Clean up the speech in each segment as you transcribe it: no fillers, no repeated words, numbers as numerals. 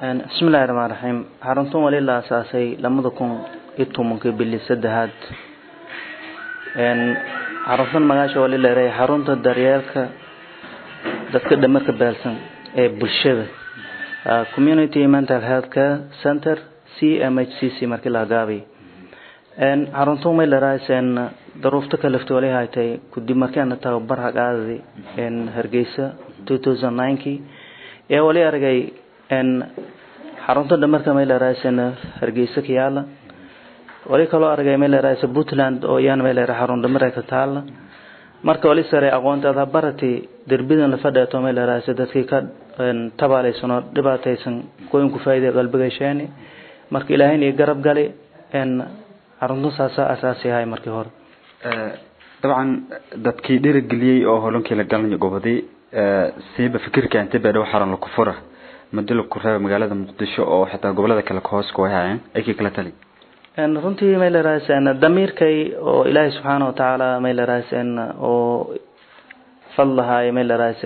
بسم الله الرحمن الرحيم حرنتم ولله أساسي لما تكون إتومك بالسدهات حرنتم مجاش ولله رأي حرنت الدريالك تذكر مرك بالسن بالشبه community mental health care center CMHCC مركز العقابي حرنتم ولله رأي سن ظروفتك لفتولي هايتي كنت مكان تابر عقادي هرجيسة 2009 ولي أرجع حرنت دمرك ميل رئيسنا هرجيسة كيالا ولي كلو أرجع ميل رئيس بوتلاند أو يان ميل حرن دمرك تالا مرك ولي سري أقوان تدبرتي دربنا لفدا توميل رئيس دتكيك تبالي سنة دباتي سن كوين كفايدة قلب جيشاني مرك إلهين يجرب قالي حرنت ساسا أساسي هاي مرك هور طبعا دتكي دير الجلي أو هلون كلا قالني جوبدي سيب فكر كان تبعه حرن الكفرة مدل الكفرة مجالات مقدسة أو حتى قبل ذلك الكهوس كويها أي كلا تلي رنتي ميل رأس الضمير كي أو إله سبحانه وتعالى ميل رأس أو فالله ميل رأس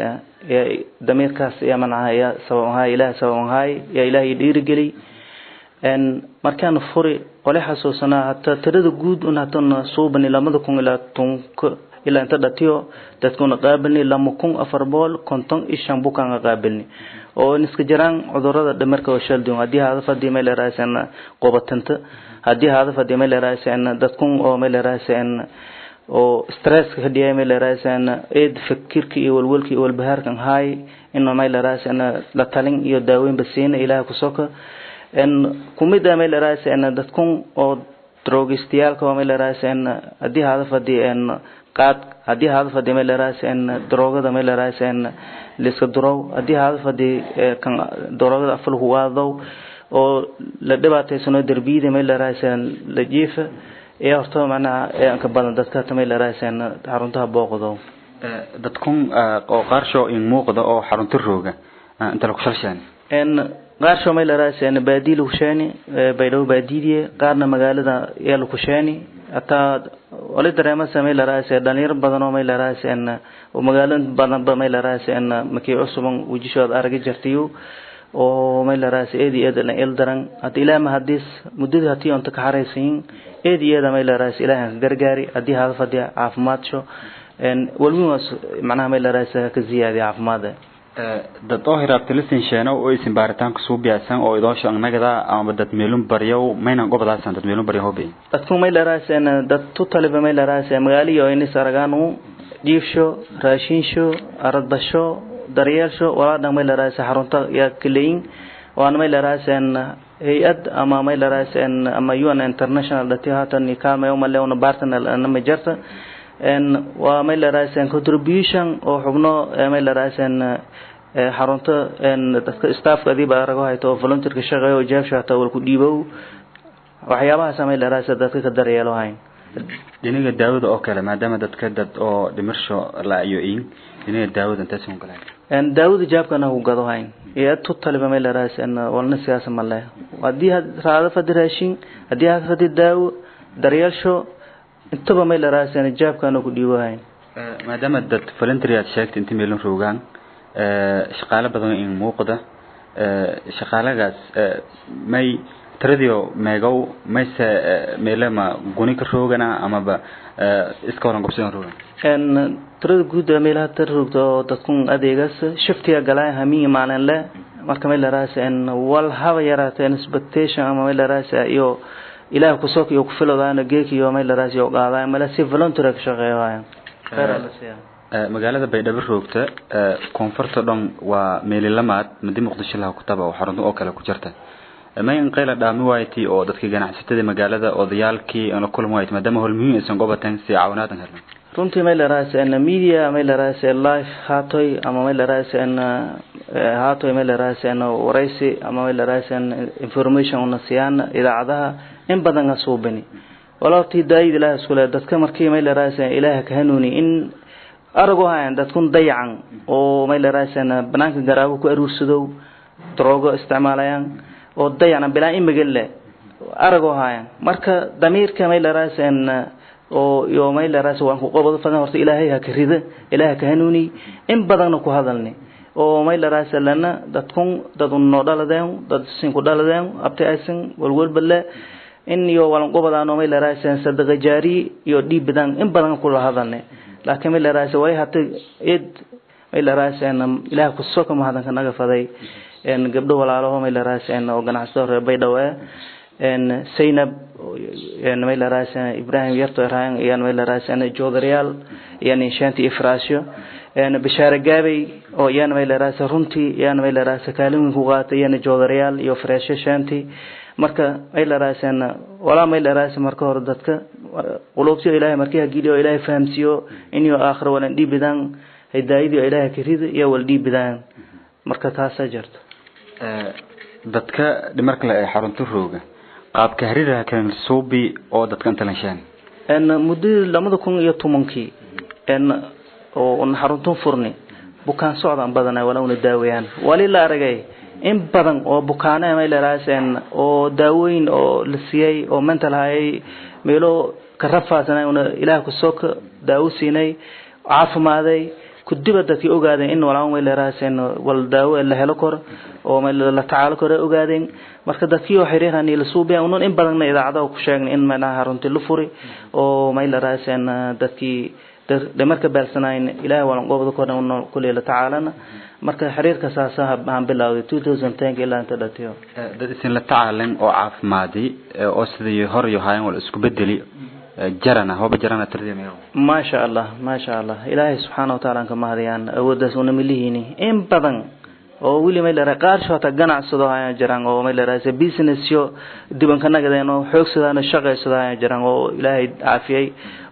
يا ضمير كاس يا منها يا سواء هاي إله سواء هاي يا إله يدير جلي مركان فري ولا حسوسنا حتى ترد جود ونحن صوبني لما تكون إلى تونك إلا أنت دتيو تكون قابلني لما كون أفربول كنتم إيشان بوكان قابلني أو نسكجران عذرا دمرك وشل ديوم هدي هذا فدي ميل رأس أن قوبتنت هدي هذا فدي ميل رأس أن دتكون أو ميل رأس أن أو ستريس هدي ميل رأس أن إيد فكرك والولك والبهار كان هاي إنه ميل رأس أن لا تلين يداوين بسين إلى كسوك أن كميدا ميل رأس أن دتكون أو دروغستيال كميل رأس أن هدي هذا فدي أن قاد هدي هذا فدي ميل رأس أن دروغة ده ميل رأس أن لسكدرو هدي هذا فدي كان دروغة أفل هو ذو أو لدبعت سنة دربي ده ميل رأس أن لجيف أرتو معنا كبرنا دتكات ميل رأس أن حرنتها بوق ذو دتكون قارشوا إن موقدا أو حرنت الروجة أنت لو كشلشان أن قارشوا ميل رأس أن بديل وشاني بيلو بديلية قارنا مقالة يالو كشاني أتا ولد رأي مسا ميل رأس دانير بدنو ميل رأس أن ومقالن بدن بميل رأس أن مكي عصبان وجيشوا أرجع جرتيو وميل رأس إيدي إيد الدرن أتيلا ما حدث مدة هتي أنت كحريسين إيدي إيد ميل رأس إله جرجاري أدي هذا فدي عفماتشو إن والموس معناها ميل رأس كزيادة عفماده dad oo hiraabtilisin sheeno oo isin baaritaanka soo biyaasan oo idoosho anagada ama dad meelun bariyo mayna gobadaasan dad meelun bariyo hobi dadku meel raaseen dad tutaliba meel raaseen magaaliyo in saragaanu jiifsho raashinsho aradbasho daryeelsho walaadna meel raaseen xarunta ya kaleyn waan meel raaseen hay'ad ama meel raaseen ama UN International datihaatan nikama yawma leewna bartana anama jarta en waa meel raaseen contribution oo xubno meel raaseen xarunta en dadka staffka diba arago hayto volunteer ka shaqeeyo jaabshata wal ku dhiibow waxyaabaha sameeyay raasada dadka ka daryeelo hayn diniga daawada oo kale maadaama dadka dad oo dhimasho la ayoin diniga daawada inta soo galay en daawada jaabkana uu gado hayn ee tutaliba meel raaseen walna siyaasa ma leh hadii raada federation hadii aad fadhi daaw daryeelsho intaba meel raaseen jaabkana ku dhiibo hayn maadaama dad volunteer sheegtay inta meelun roogan shaqaale badan in muuqda shaqaalagaas may tiradio meegow mayse meelama guni ka roogana ama ba iska waran gobsan roogan en tirada guud meelaha tirada dadkun adeegas shiftiga galay hamiin maalan la marka meel raaseen wal haba yaraateen expectation ama meel raasay iyo ilaah ku soo ku filadana geekiyo meel raasay oo qaaday mala si volunteer ka shaqeeyaan magaalada Baydhabo roogta koonfurta dhan waa meelilamaad madi muqdisho laha ku taba oo xarun oo kale ku jirta ma in qayla dhaami waaytii oo dadka ganacsatada magaalada odayaalkii ana kulmo waaytii maadaama hol muhiim aysan gobatan si caawinaad helan runtii meel raasay media meel raasay live haatoy ama meel raasay meel raasay waraysi ama meel raasay information una siyaan idaacadaha in badan soo bani walaaltii daayid ilaahay isku leeyahay dadka markii meel raasay ilaahay ka hanuuni in arago hayn dadkun dayacan oo meel raasana banaanka garaabo ku aruursado drogo isticmaalayaan oo dayana bilaa imagale arago hayn marka damiirka meel raasana oo iyo meel raas waan ku qobado fadan horta ilaahay ha ka rida ilaahay ka hanuuni in badan ku hadalni oo may la raasalana dadkun dadun noo dhaladeen dad sin ku dhaladeen abtaysan walwalbale in iyo walan qobadaan may la raasan sadaqa jaari iyo dhiibadan in badan ku lahadane laakiin may la raasay way hata may la raasan ilaah ku soo kama hadan kanaga faday en gabdho walaalo may la raasan oo ganacsato reebay dhawe en Zainab en may la raasan Ibrahim yarto raan iyo may la raasan Joodariyaal yani shanti ifraasyo en bishaara gaabay oo yana may la raasan runtii yana may la raasan kaalin ku qaatay yana Joodariyaal iyo freesho shanti marka ay la raasan wala may la raasan marka hor dadka qulubtiyo Ilaahay markii hagiiliyo Ilaahay fahamsiyo inuu aakhir wala dhibidan hidaayadii Ilaahay kiriid iyo wal dhibidan marka taas jirto dadka dhimarka la ay xarunta rooga qaabka xiriirka kan suubi oo dadka inta lanshaan en muddo 2010 en oo xarunta furni bukaan socdaan badan wala una daawayaan wali la aragay in badan oo bukaanay may la raaseen oo daawooyin oo la siiyay oo mental hay meelo ka rafaasanay una Ilaah ku soo ka daawo siinay caafimaadey ku dibadda ogaadeen in walaal may la raaseen wal daawo la helo kor oo may la tacaalo kor ogaadeen marka dadkii oo xiriiraan ila suubiyan uun in badan idaacada ku sheegn in meelaha runtii la furi oo may la raaseen dadkii marka balsanayn Ilaahay wala qobado kor oo kulli la tacaalana marka xiriirka saasaha aan bilaaway 2010 ilaa inta dhatiyo dad isin la tacaalan oo caafimaadi oo sidii hor iyo hayan wala isku bedeli jarana hoba jarana tarjamayo ma sha Allah Ilaahay subhanahu wa ta'ala ka mahadiyaan awoodaas una milihini in badan oo wili may la qaar shota ganacsado ayaa jiraan oo may la raasay business yo diban ka nagadeen oo xoogsadaan shaqeysada ayaa jiraan oo Ilaahay caafiyay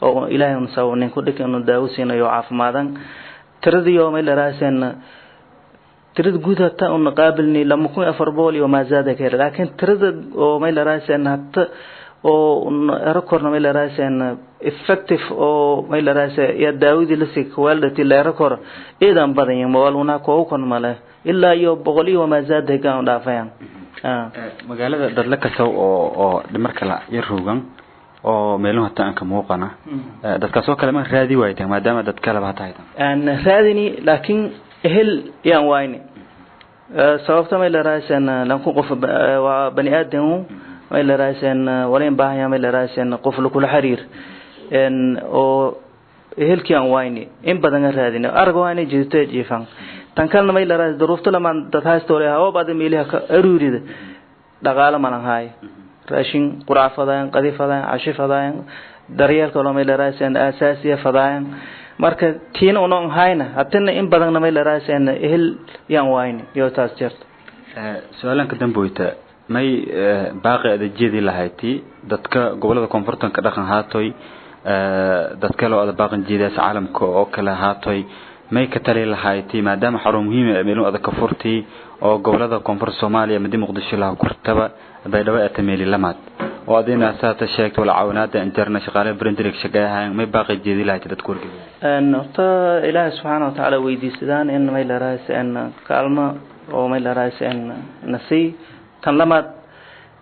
oo Ilaahay uu sawnin ku dhigano daawo siinayo caafimaadaan tiradiyo may la raaseen tirad guudata oo qaabilni 2400 iyo ma zaada ka laakiin tirada oo may la raaseen hatta oo rekorna may la raaseen effective oo may la raasay ya daawidi la sii quality la rekor idan badan yahay waluna ko kon male illa iyo 100 iyo ma zaada ka dhaafayaan magaalada dad la kasow oo dhimarka la yaroogan oo meelaha taan ka muuqana dadka soo kale ma raadi waayeen maadaama dad kale ba tahay aan raadini laakiin ehel yaan wayni sababta may la raaseen lan ku qof waa bani aadam may la raaseen waleen baahan may la raaseen qof la kula xiriir en oo ehelkii aan wayni in badan raadini arag wayni jirtay jiifan tan kalena may la raaseen duruufta lama dad haystore oo baad meelaha ka aruurida dhaqaale ma lahaay raashin quraafadaan qadifadaan ashifadaan daryeelka loo may la raaseen asaasiya fadaan marka tiin oo noon hayna haddana in badan may la raaseen ehel yaan wayni iyo taas jirto su'aalanka damboyta may baaqeeda jeedi lahayti dadka gobolada koonfurta ka dhaqan haatoy dadka loo baaqan jeedaas caalamka oo kala haatoy may ka tali lahayti maadaama xarun muhiim ah meelo adag ka furtay oo gobolada koonfur Soomaaliya mid Muqdisho la kurtaba baydhabo ee tameeli lamaad oo adina saata sheegto wala caawinaada internet shaqaale branding shaqayahan may baaqi jeedi lahayd dadku wargeliyo nota Ilaahay subhanahu wa ta'ala weydiisadaan in may la raaseen kaalmo oo may la raaseen nasi tan lamaad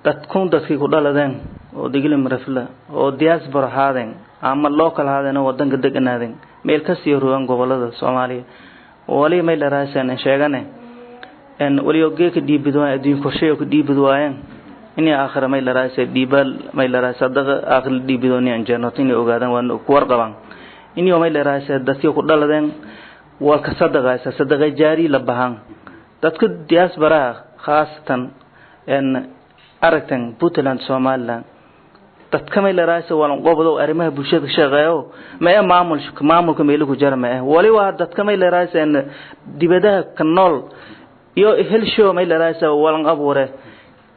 dadkun dadkii ku dhaladeen oo digil marafla oo diaspora haadeen ama local haadeen oo wadanka deganaadeen meel ka sii ruugan gobolada Soomaaliya wali may la raaseen sheegane en wali oo geeka diibid waa adduun korsheeyo ku diibid waayeen in aakhira may la raasay diibal may la raasay sadaqa aakhir diibidoni aan jannatin ogaadaan waan ku warqaban in may la raasay dadkii ku dhaladeen waa ka sadaqa jaari la bahan dadka diaspora khaasatan en aragtan Puntland Somaliland dadka may la raasay walan qobado arimaha bulshada shaqeeyo ma maamulka meel ku jarma wali waa dadka may la raasay dibadaha ka nool iyo helsho may la raasay walan abuure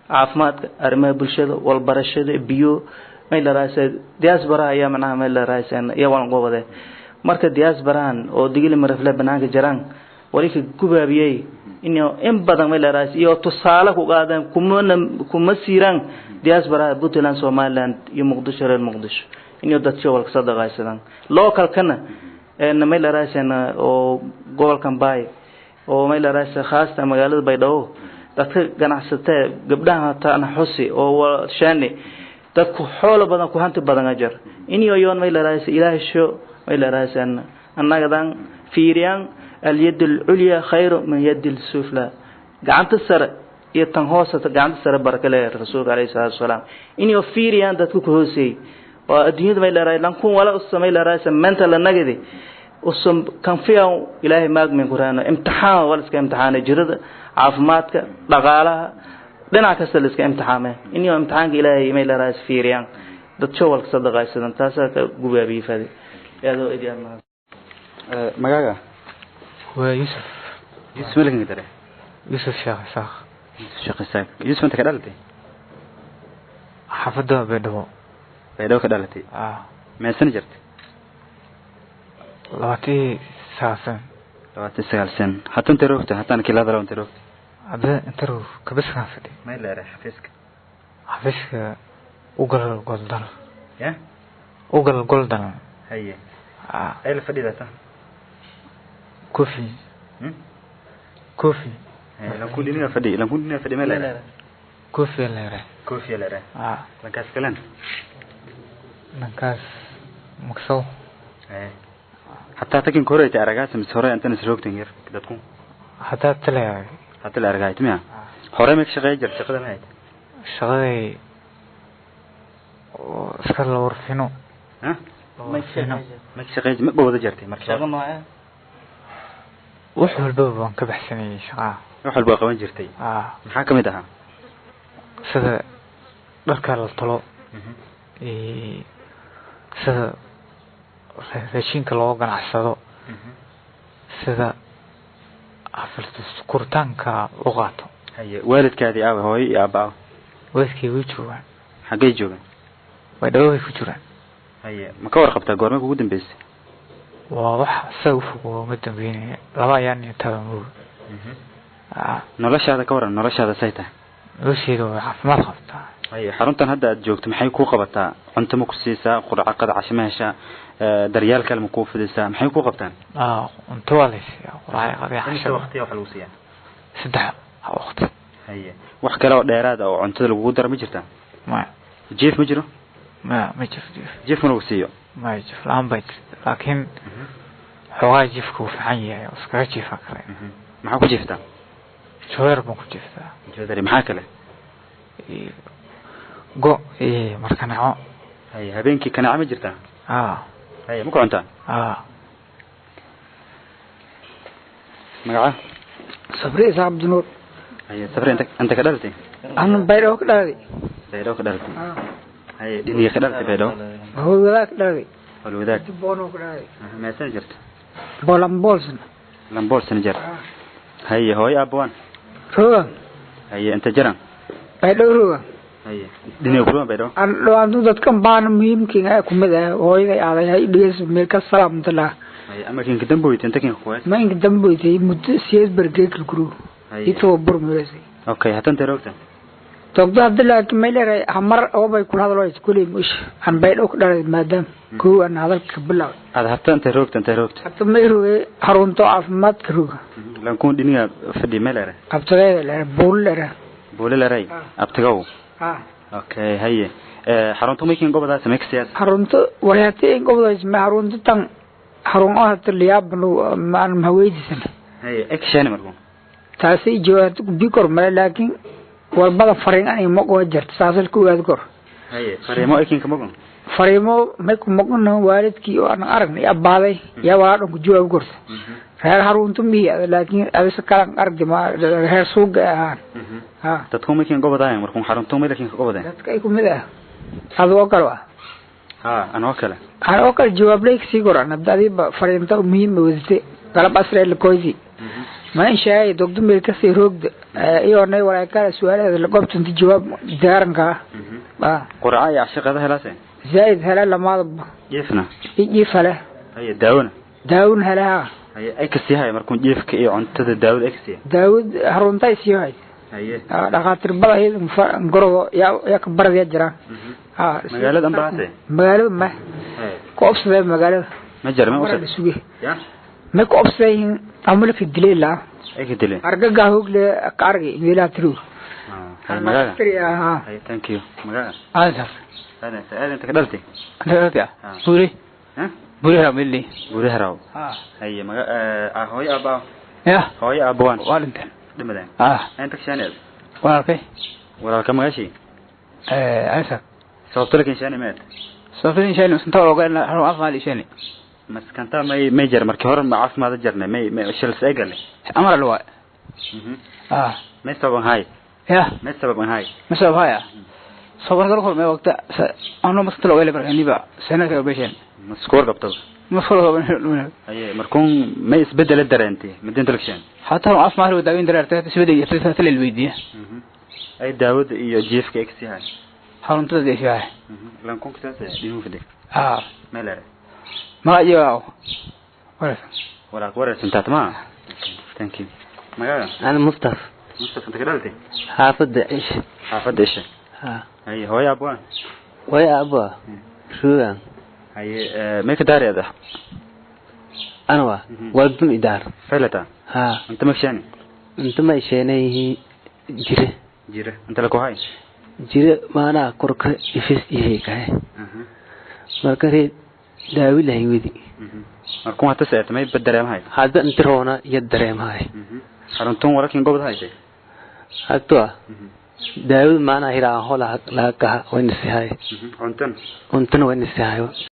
caafimaadka arimaha bulshada wal barashada biyo may la raasay diaspora ayaa macnaha may la raasay iyo walan qobade marka diasporaan oo digil marafla banaanka jaraan wali ka gubaabiyay in badan may la raasay iyo tusaale ku qaadaan kuma siiraan diaspora Puntland Somaliland iyo Muqdisho reer Muqdisho inuu dadka wal ka sadaqaysadaan local kana may la raasay oo gobolkan baay oo may la raasay khaasta magaalada Baydhabo dadka ganacsatada gabdhaha taana xusi oo shaani dadku xoolo badan ku hanti badan ajar inuu yoon may la raasay Ilaahay sho may la raasay annaga dan fiiriyaan اليد العليا خير من يد السفلى قعنت السر يتنهوسة قعنت السر بركة الله الرسول عليه الصلاة والسلام إني أفيري أن تتكوك هوسي والدنيا ما إلا رأي لنكون ولا أصلا ما إلا رأي سمنت لنجدي أصلا كان فيها إلهي ماج من قرآن امتحان ولا امتحان جرد عافماتك لغالها دنا كسل امتحانه إني امتحان إلهي ما إلا رأي فيريان دتشوال صدق عيسى تاسا كجوابي فادي يا ذو إديان ما مجاجا ويوسف ملك قدره يوسف شيخ ساق يوسف أنت كدلتي حفظه بيدو كدلتي ما سنة جرت لواتي ساسن سن حتى أنت روحت حتى أنا كلا ذرا أنت روحت هذا أنت روح كبس خافدي ما إلا راح حفظك أوغل جولدن يا أوغل جولدن هي أي الفريدة كوفي لو كل دنيا فدي ما لا كوفي لا لكاس كلام لكاس مكسو حتى تكين كورة أرجعت مسهرة أنت نسروك تنجر كده تكون حتى تلا أرجعت ميا حرة مك شغال جر شغال ما هي شغال سكال ورفينو مك شغال ما بوده جرتي مك شغال معاه وحول بابا كبحسني شغال وحول بابا وين جرتي محاكمة ده سده دharka la talo sida raashinka loo ganacsado sida afalta kurtaanka u qaato haye waalidkaadi aaw hooy aabaa waalidkii wuu joogaa xagee joogan way dhaw ku jiraan haye ma ka warqabtaa goorma ugu dambeysay waa wax soo fugo ma dambeeyay laba ayaan inta muu noloshaada ka waran noloshaada sayta nolosheedu caafimaad qabtaa haye xaruntan hadda aad joogto maxay ku qabataa cunto ma ku siisaa quraac qad cashimeesha daryaal kale ma ku fidisaa maxay ku qabtaan cunto walays quraac qad cashimeesha waqti wax lagu siiyaa saddex waqti haye wax kale oo dheeraad ah oo cuntada lagu daro ma jirtaa ma jiif ma jiro ma jiro jiif ma lagu siiyo ma jiro laambay laakiin xogaa jiifku fiican yahay iska jiifa kale maxaa ku jiiftaa شوير بنكتشف جذري معاك له جو مركنعو هاي هبينك كان عم جرتا هاي مكو انت مقعه صبري عبد النور هاي صبري انت كدلتي انا بيرو كدلتي هاي دنيا كدلتي بيرو هو ذاك كدلتي هو ذاك بونو كدلتي ما سنجرت لامبولسن جرت هاي هوي ابوان روغان هاي انت جران بيدو روغان هاي دنيا بروان بيدو ان لو انو dadkan baan muhiimkiin ay kumid ah hooyada aaday hay dhiis meelka salaamtala هاي اما كين كدنبويت انت كين خوات ما in damboytay muddo 6 bergeek guru ito burmeesay اوكي حتى انت روقت togdo abdullah kimeelay hamar oo bay ku hadlo iskuulay mush aan baydo ku dhalay maadaam koo aan hadalka bilaw هذا حتى انت روقت حتى ما يروي حرونتو caafimaadka ruga lan kun diniga fadhi meelare abtagay la boolera abtagaw okay haye xaruntu meekin gobada sameeksiyas xaruntu walaatay gobada ma xaruntu tan xarun ah taliyabnu maan mahaweydisan haye action marko taasi jawaabtu bi kor ma laakiin walbada fariin ay ma qoo jirto saasal ku waad kor haye fariimo akin kama gon fariimo ma ku maqno waalidkii oo aan aragnay abaaday yaa waa dhan ku jawaab korto reer haruntu miya laakiin adisa kalan argima reer suuga ah dadku meekin gobada markuu xaruntu meekin gobada dadka ay ku mid ah adoo kale anoo kale jawaab leeksi goran abdaadiba fariinta muhiim wadite galab asreel koodi ma in shay dogdo meel ka sii roogda iyo nay walaal kala su'aalaha la qabto inta jawaab daaranka qura'a ya shaqada helaasay زايد هلا لما جيفنا يجيفله هي داون هلا هي اكسي هاي markuu jeefka iyo cuntada daawad eksi daawad harunta isiyo haye dhaqaatiir bada ay ngorodo ya ka barad jira magaalada ambaase magaalada ma koobsade magaalada ma jarma oo suugi ya ma koobsayn amulka dileela ay dileen argaga hogle qargi wiilatru magaalada thank you magaalada هذا أنا أنت كدلتي كدلتي سوري ها بوليها ملي guri haraw ها haye maga hooyo aba يا hooyo abwan والنت dhimadeen inta kashaanad والكي walaalka magashi أنسى sababta lakin shaani meed سافرين شيء سنتوا وقالنا هو أفضل شيء maskanta may jar markii hore ma caafimaad jarnay may shil seegal أمر الواء may sababan hay يا may sababan hay مسألة هاي صبر قالوا ما وقت أنا مسكت له ولا برهني بقى سنة كده بيشين maskoor qabto مسكوا haye markuun may isbedel dareentay madinta lakshan حتى لو أسمع له داوين درارته تسبدي يتسلسل الفيديو ay daawada iyo jiifka eksi hay حاول تدري شيء lan kun kitaas diinu fidek mala ما يجوا ولا wara santat ma thank you magaga أنا مصطفى انت كدلتي حافظ إيش xaafada isha haye hooyo abwan ويا أبا شو haye may ka daareeda أنا والدم إدار faylata ها inta makshan أنت ما يشيني جري jira inta la ku hay جري ما أنا كرك إفس إيهك هاي ما كري داوي له ودي markuun hata saat may badareem hay هذا أنت رونا يدريم هاي haruntuun warakin gobol haytay هتوا داوي ما أنا هيرا هلا لا كه وين السهاي cuntan أنتن وين السهاي